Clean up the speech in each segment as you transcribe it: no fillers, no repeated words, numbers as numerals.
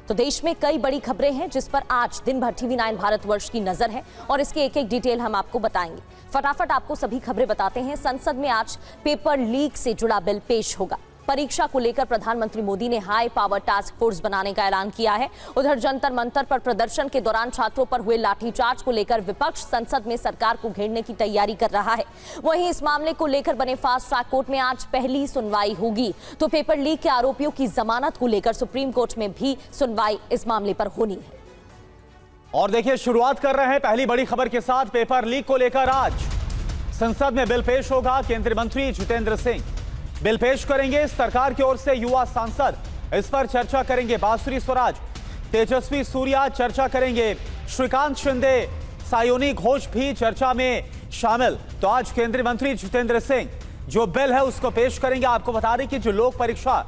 तो देश में कई बड़ी खबरें हैं जिस पर आज दिन भर TV9 भारतवर्ष की नजर है और इसकी एक एक डिटेल हम आपको बताएंगे। फटाफट आपको सभी खबरें बताते हैं। संसद में आज पेपर लीक से जुड़ा बिल पेश होगा। परीक्षा को लेकर प्रधानमंत्री मोदी ने हाई पावर टास्क फोर्स बनाने का ऐलान किया है। उधर जंतर मंतर पर प्रदर्शन के दौरान छात्रों पर हुए लाठीचार्ज को लेकर विपक्ष संसद में सरकार को घेरने की तैयारी कर रहा है। वहीं इस मामले को लेकर बने फास्ट ट्रैक कोर्ट में आज पहली सुनवाई होगी। तो पेपर लीक के आरोपियों की जमानत को लेकर सुप्रीम कोर्ट में भी सुनवाई इस मामले पर होनी है। और देखिए, शुरुआत कर रहे हैं पहली बड़ी खबर के साथ। पेपर लीक को लेकर आज संसद में बिल पेश होगा। केंद्रीय मंत्री जितेंद्र सिंह बिल पेश करेंगे। सरकार की ओर से युवा सांसद इस पर चर्चा करेंगे। बांसुरी स्वराज, तेजस्वी सूर्या चर्चा करेंगे। श्रीकांत शिंदे, सायोनी घोष भी चर्चा में शामिल। तो आज केंद्रीय मंत्री जितेंद्र सिंह जो बिल है उसको पेश करेंगे। आपको बता दें कि जो लोक परीक्षा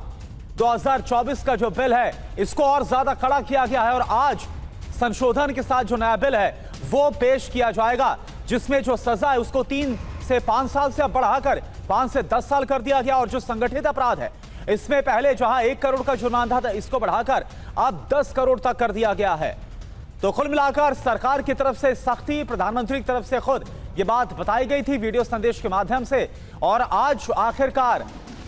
2024 का जो बिल है इसको और ज्यादा कड़ा किया गया है और आज संशोधन के साथ जो नया बिल है वो पेश किया जाएगा, जिसमें जो सजा है उसको 3 से 5 साल से अब बढ़ाकर 5 से 10 साल कर दिया गया। और जो संगठित अपराध है इसमें पहले जहां 1 करोड़ का जुर्माना था इसको बढ़ाकर अब 10 करोड़ तक कर दिया गया है। तो कुल मिलाकर सरकार की तरफ से सख्ती, प्रधानमंत्री की तरफ से खुद ये बात बताई गई थी वीडियो संदेश के माध्यम से। और आज आखिरकार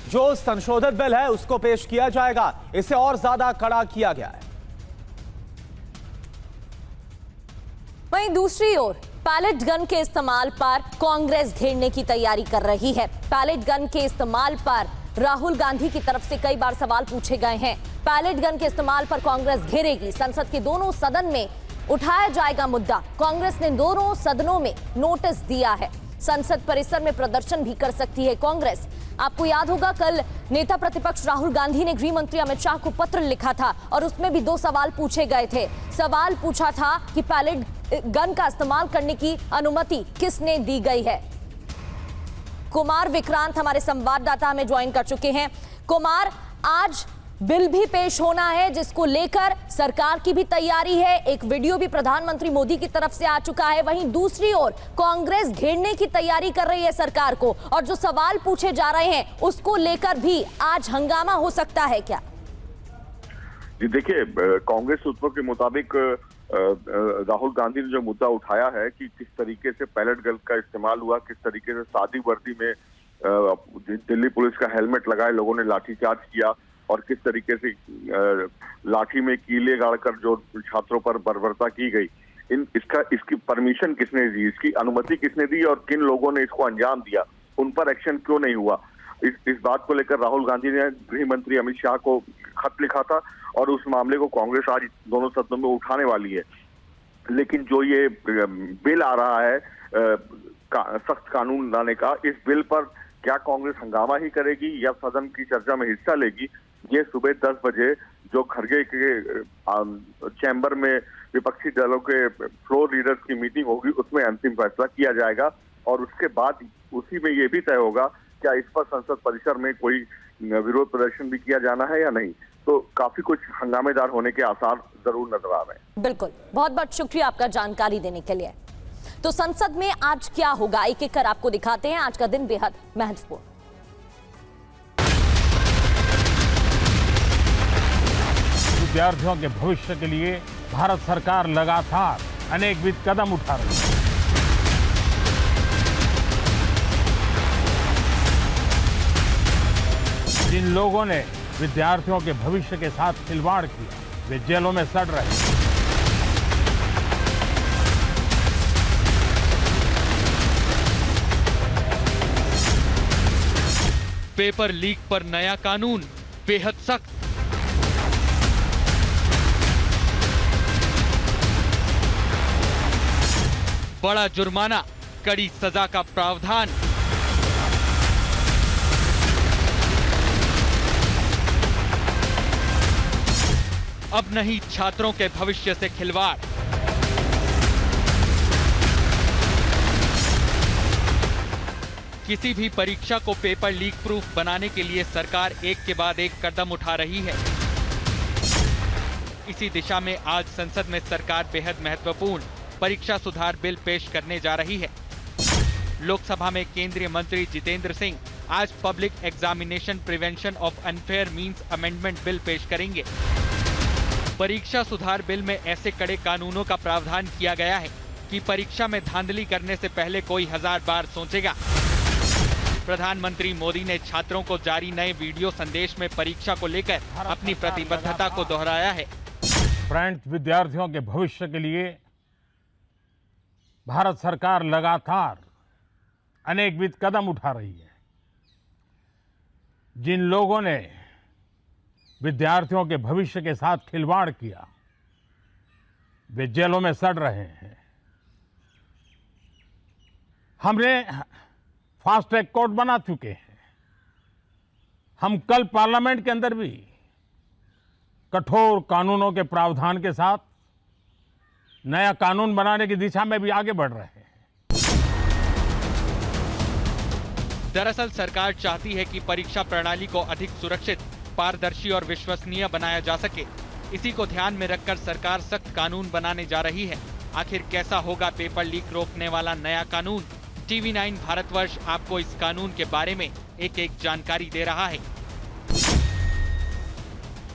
जो संशोधित बिल है उसको पेश किया जाएगा। इसे और ज्यादा कड़ा किया गया है। वहीं दूसरी ओर पैलेट गन के इस्तेमाल पर कांग्रेस घेरने की तैयारी कर रही है। पैलेट गन के इस्तेमाल पर राहुल गांधी की तरफ से कई बार सवाल पूछे गए हैं। पैलेट गन के इस्तेमाल पर कांग्रेस घेरेगी। संसद के दोनों सदन में उठाया जाएगा मुद्दा। कांग्रेस ने दोनों सदनों में नोटिस दिया है। संसद परिसर में प्रदर्शन भी कर सकती है कांग्रेस। आपको याद होगा कल नेता प्रतिपक्ष राहुल गांधी ने गृह मंत्री अमित शाह को पत्र लिखा था और उसमें भी 2 सवाल पूछे गए थे। सवाल पूछा था कि पैलेट गन का इस्तेमाल करने की अनुमति किसने दी गई है। कुमार विक्रांत हमारे संवाददाता हमें ज्वाइन कर चुके हैं। कुमार, आज बिल भी पेश होना है जिसको लेकर सरकार की भी तैयारी है। एक वीडियो भी प्रधानमंत्री मोदी की तरफ से आ चुका है। वहीं दूसरी ओर कांग्रेस घेरने की तैयारी कर रही है सरकार को और जो सवाल पूछे जा रहे हैं उसको लेकर भी आज हंगामा हो सकता है क्या? जी देखिए, कांग्रेस सूत्रों के मुताबिक राहुल गांधी ने जो मुद्दा उठाया है कि किस तरीके से पैलेट गन का इस्तेमाल हुआ, किस तरीके से सादी वर्दी में दिल्ली पुलिस का हेलमेट लगाए लोगों ने लाठीचार्ज किया और किस तरीके से लाठी में कीले गाड़कर जो छात्रों पर बर्बरता की गई, इसकी परमिशन किसने दी, इसकी अनुमति किसने दी और किन लोगों ने इसको अंजाम दिया, उन पर एक्शन क्यों नहीं हुआ। इस बात को लेकर राहुल गांधी ने गृह मंत्री अमित शाह को खत लिखा था और उस मामले को कांग्रेस आज दोनों सदनों में उठाने वाली है। लेकिन जो ये बिल आ रहा है सख्त कानून लाने का, इस बिल पर क्या कांग्रेस हंगामा ही करेगी या सदन की चर्चा में हिस्सा लेगी, ये सुबह 10 बजे जो खरगे के चैम्बर में विपक्षी दलों के फ्लोर लीडर्स की मीटिंग होगी उसमें अंतिम फैसला किया जाएगा। और उसके बाद उसी में ये भी तय होगा क्या इस पर संसद परिसर में कोई विरोध प्रदर्शन भी किया जाना है या नहीं। तो काफी कुछ हंगामेदार होने के आसार जरूर नजर आ रहे हैं। बिल्कुल, बहुत बहुत शुक्रिया आपका जानकारी देने के लिए। तो संसद में आज क्या होगा एक एक कर आपको दिखाते हैं। आज का दिन बेहद महत्वपूर्ण। विद्यार्थियों के भविष्य के लिए भारत सरकार लगातार अनेकविध कदम उठा रही है। जिन लोगों ने विद्यार्थियों के भविष्य के साथ खिलवाड़ किया वे जेलों में सड़ रहे हैं। पेपर लीक पर नया कानून बेहद सख्त। बड़ा जुर्माना, कड़ी सजा का प्रावधान। अब नहीं छात्रों के भविष्य से खिलवाड़। किसी भी परीक्षा को पेपर लीक प्रूफ बनाने के लिए सरकार एक के बाद एक कदम उठा रही है। इसी दिशा में आज संसद में सरकार बेहद महत्वपूर्ण परीक्षा सुधार बिल पेश करने जा रही है। लोकसभा में केंद्रीय मंत्री जितेंद्र सिंह आज public examination prevention of unfair means amendment bill पेश करेंगे। परीक्षा सुधार बिल में ऐसे कड़े कानूनों का प्रावधान किया गया है कि परीक्षा में धांधली करने से पहले कोई 1000 बार सोचेगा। प्रधानमंत्री मोदी ने छात्रों को जारी नए वीडियो संदेश में परीक्षा को लेकर अपनी प्रतिबद्धता को दोहराया है। फ्रेंड्स, विद्यार्थियों के भविष्य के लिए भारत सरकार लगातार अनेकविध कदम उठा रही है। जिन लोगों ने विद्यार्थियों के भविष्य के साथ खिलवाड़ किया, वे जेलों में सड़ रहे हैं। हमने फास्ट ट्रैक कोर्ट बना चुके हैं। हम कल पार्लियामेंट के अंदर भी कठोर कानूनों के प्रावधान के साथ नया कानून बनाने की दिशा में भी आगे बढ़ रहे हैं। दरअसल सरकार चाहती है कि परीक्षा प्रणाली को अधिक सुरक्षित, पारदर्शी और विश्वसनीय बनाया जा सके। इसी को ध्यान में रखकर सरकार सख्त कानून बनाने जा रही है। आखिर कैसा होगा पेपर लीक रोकने वाला नया कानून? TV9 भारतवर्ष आपको इस कानून के बारे में एक जानकारी दे रहा है।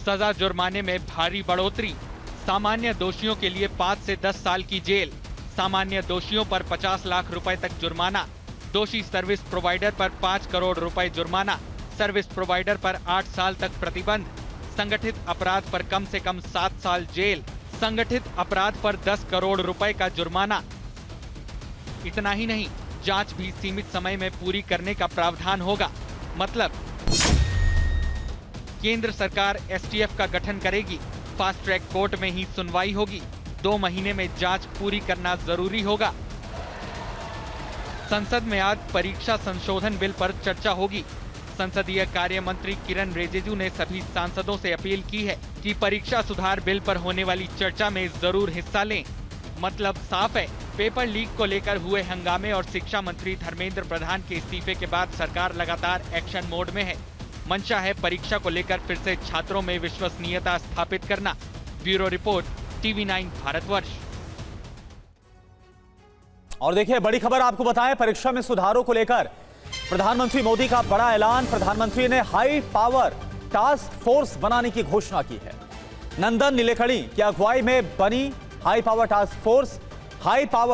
सजा जुर्माने में भारी बढ़ोतरी। सामान्य दोषियों के लिए 5 से 10 साल की जेल, सामान्य दोषियों पर 50 लाख रुपए तक जुर्माना, दोषी सर्विस प्रोवाइडर पर 5 करोड़ रुपए जुर्माना, सर्विस प्रोवाइडर पर 8 साल तक प्रतिबंध, संगठित अपराध पर कम से कम 7 साल जेल, संगठित अपराध पर 10 करोड़ रुपए का जुर्माना। इतना ही नहीं, जांच भी सीमित समय में पूरी करने का प्रावधान होगा। मतलब केंद्र सरकार STF का गठन करेगी, फास्ट ट्रैक कोर्ट में ही सुनवाई होगी, 2 महीने में जांच पूरी करना जरूरी होगा। संसद में आज परीक्षा संशोधन बिल पर चर्चा होगी। संसदीय कार्य मंत्री किरण रिजिजू ने सभी सांसदों से अपील की है कि परीक्षा सुधार बिल पर होने वाली चर्चा में जरूर हिस्सा लें। मतलब साफ है, पेपर लीक को लेकर हुए हंगामे और शिक्षा मंत्री धर्मेंद्र प्रधान के इस्तीफे के बाद सरकार लगातार एक्शन मोड में है। मंशा है परीक्षा को लेकर फिर से छात्रों में विश्वसनीयता स्थापित करना। Bureau report, TV9 Bharatvarsh. और देखिए, बड़ी खबर आपको बताएं, परीक्षा में सुधारों को लेकर प्रधानमंत्री मोदी का बड़ा ऐलान। प्रधानमंत्री ने हाई पावर टास्क फोर्स बनाने की घोषणा की है। नंदन नीलेकणी की अगुवाई में बनी हाई पावर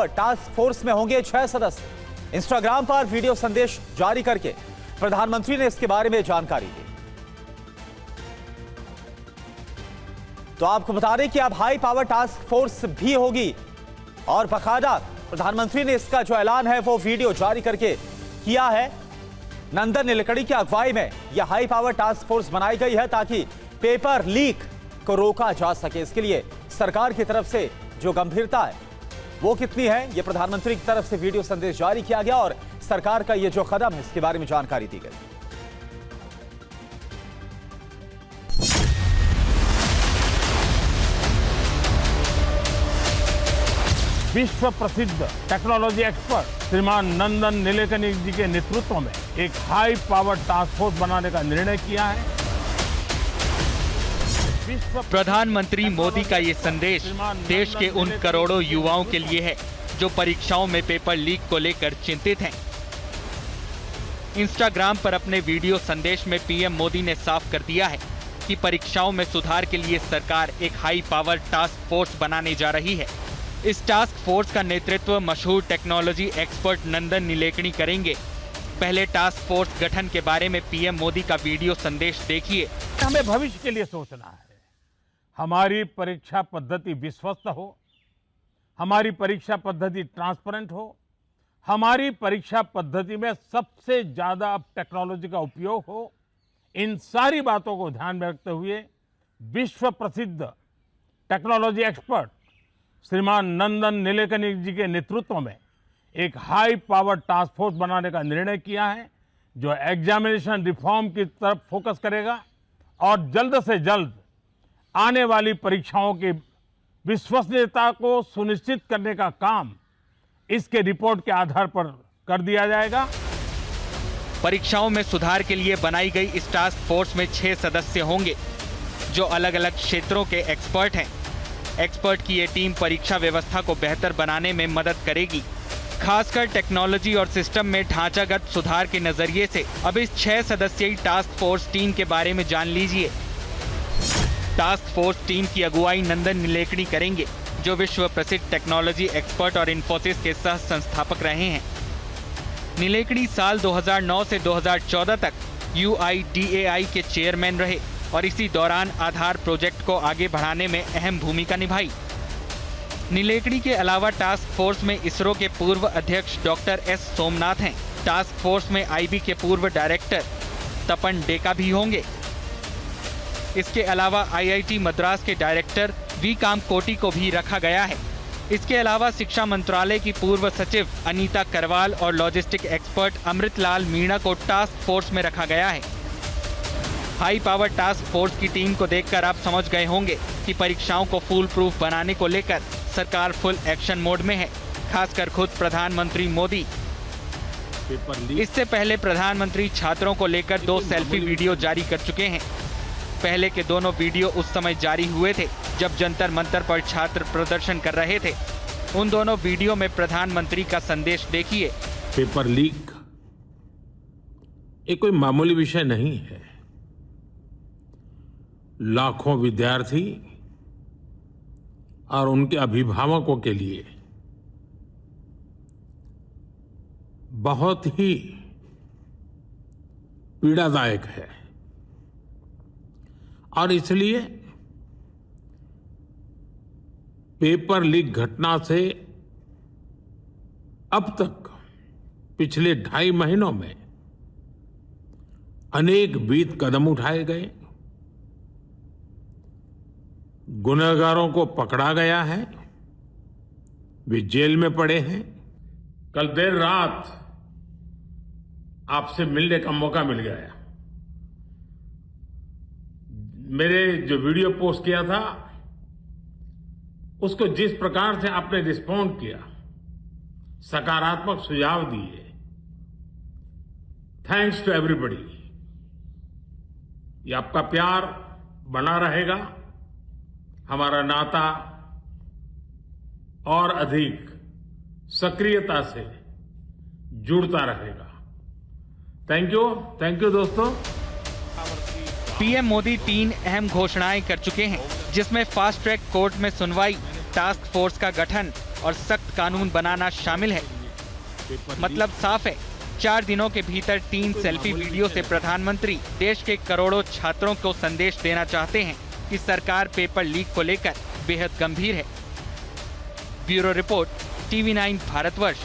टास्क फोर्स में होंगे 6 सदस्य। इंस्टाग्राम पर वीडियो संदेश जारी करके प्रधानमंत्री ने इसके बारे में जानकारी दी। तो आपको बता दें कि अब हाई पावर टास्क फोर्स भी होगी और बाकायदा प्रधानमंत्री ने इसका जो ऐलान है वो वीडियो जारी करके किया है। नंदन नीलेकणी की अगुवाई में यह हाई पावर टास्क फोर्स बनाई गई है ताकि पेपर लीक को रोका जा सके। इसके लिए सरकार की तरफ से जो गंभीरता है वो कितनी है, ये प्रधानमंत्री की तरफ से वीडियो संदेश जारी किया गया और सरकार का ये जो कदम है इसके बारे में जानकारी दी गई। विश्व प्रसिद्ध टेक्नोलॉजी एक्सपर्ट श्रीमान नंदन नीलेकणी जी के नेतृत्व में एक हाई पावर टास्क फोर्स बनाने का निर्णय किया है। प्रधानमंत्री मोदी का ये संदेश देश के उन करोड़ों युवाओं के लिए है जो परीक्षाओं में पेपर लीक को लेकर चिंतित हैं। इंस्टाग्राम पर अपने वीडियो संदेश में पीएम मोदी ने साफ कर दिया है कि परीक्षाओं में सुधार के लिए सरकार एक हाई पावर टास्क फोर्स बनाने जा रही है। इस टास्क फोर्स का नेतृत्व मशहूर टेक्नोलॉजी एक्सपर्ट नंदन नीलेकणी करेंगे। पहले टास्क फोर्स गठन के बारे में पीएम मोदी का वीडियो संदेश देखिए। हमें भविष्य के लिए सोचना है। हमारी परीक्षा पद्धति विश्वस्त हो, हमारी परीक्षा पद्धति ट्रांसपेरेंट हो, हमारी परीक्षा पद्धति में सबसे ज्यादा अब टेक्नोलॉजी का उपयोग हो। इन सारी बातों को ध्यान में रखते हुए विश्व प्रसिद्ध टेक्नोलॉजी एक्सपर्ट श्रीमान नंदन नीलेकणी जी के नेतृत्व में एक हाई पावर टास्क फोर्स बनाने का निर्णय किया है जो एग्जामिनेशन रिफॉर्म की तरफ फोकस करेगा और जल्द से जल्द आने वाली परीक्षाओं की विश्वसनीयता को सुनिश्चित करने का काम इसके रिपोर्ट के आधार पर कर दिया जाएगा। परीक्षाओं में सुधार के लिए बनाई गई इस टास्क फोर्स में 6 सदस्य होंगे जो अलग अलग क्षेत्रों के एक्सपर्ट हैं। एक्सपर्ट की ये टीम परीक्षा व्यवस्था को बेहतर बनाने में मदद करेगी। खासकर टेक्नोलॉजी और सिस्टम में ढांचागत सुधार के नजरिए से अब इस 6 सदस्यीय टास्क फोर्स टीम के बारे में जान लीजिए। टास्क फोर्स टीम की अगुवाई नंदन नीलेकणी करेंगे, जो विश्व प्रसिद्ध टेक्नोलॉजी एक्सपर्ट और इन्फोसिस के सह संस्थापक रहे हैं। नीलेकणी साल 2009 से 2014 तक UIDAI के चेयरमैन रहे और इसी दौरान आधार प्रोजेक्ट को आगे बढ़ाने में अहम भूमिका निभाई। नीलेकणी के अलावा टास्क फोर्स में इसरो के पूर्व अध्यक्ष डॉक्टर S सोमनाथ हैं। टास्क फोर्स में IB के पूर्व डायरेक्टर तपन डेका भी होंगे। इसके अलावा IIT मद्रास के डायरेक्टर V कामकोटी को भी रखा गया है। इसके अलावा शिक्षा मंत्रालय की पूर्व सचिव अनीता करवाल और लॉजिस्टिक एक्सपर्ट अमृतलाल मीणा को टास्क फोर्स में रखा गया है। हाई पावर टास्क फोर्स की टीम को देखकर आप समझ गए होंगे कि परीक्षाओं को फूल प्रूफ बनाने को लेकर सरकार फुल एक्शन मोड में है, खासकर खुद प्रधानमंत्री मोदी। इससे पहले प्रधानमंत्री छात्रों को लेकर 2 सेल्फी वीडियो जारी कर चुके हैं। पहले के दोनों वीडियो उस समय जारी हुए थे जब जंतर मंतर पर छात्र प्रदर्शन कर रहे थे। उन दोनों वीडियो में प्रधानमंत्री का संदेश देखिए। पेपर लीक ये कोई मामूली विषय नहीं है। लाखों विद्यार्थी और उनके अभिभावकों के लिए बहुत ही पीड़ादायक है और इसलिए पेपर लीक घटना से अब तक पिछले 2.5 महीनों में अनेक विध कदम उठाए गए, गुनहगारों को पकड़ा गया है, वे जेल में पड़े हैं। कल देर रात आपसे मिलने का मौका मिल गया। मेरे जो वीडियो पोस्ट किया था उसको जिस प्रकार से आपने रिस्पॉन्ड किया, सकारात्मक सुझाव दिए, थैंक्स टू एवरीबॉडी। ये आपका प्यार बना रहेगा, हमारा नाता और अधिक सक्रियता से जुड़ता रहेगा। थैंक यू दोस्तों। पीएम मोदी 3 अहम घोषणाएं कर चुके हैं, जिसमें फास्ट ट्रैक कोर्ट में सुनवाई, टास्क फोर्स का गठन और सख्त कानून बनाना शामिल है। मतलब साफ है, 4 दिनों के भीतर 3 सेल्फी वीडियो से प्रधानमंत्री देश के करोड़ों छात्रों को संदेश देना चाहते हैं कि सरकार पेपर लीक को लेकर बेहद गंभीर है। Bureau report, TV9 Bharatvarsh.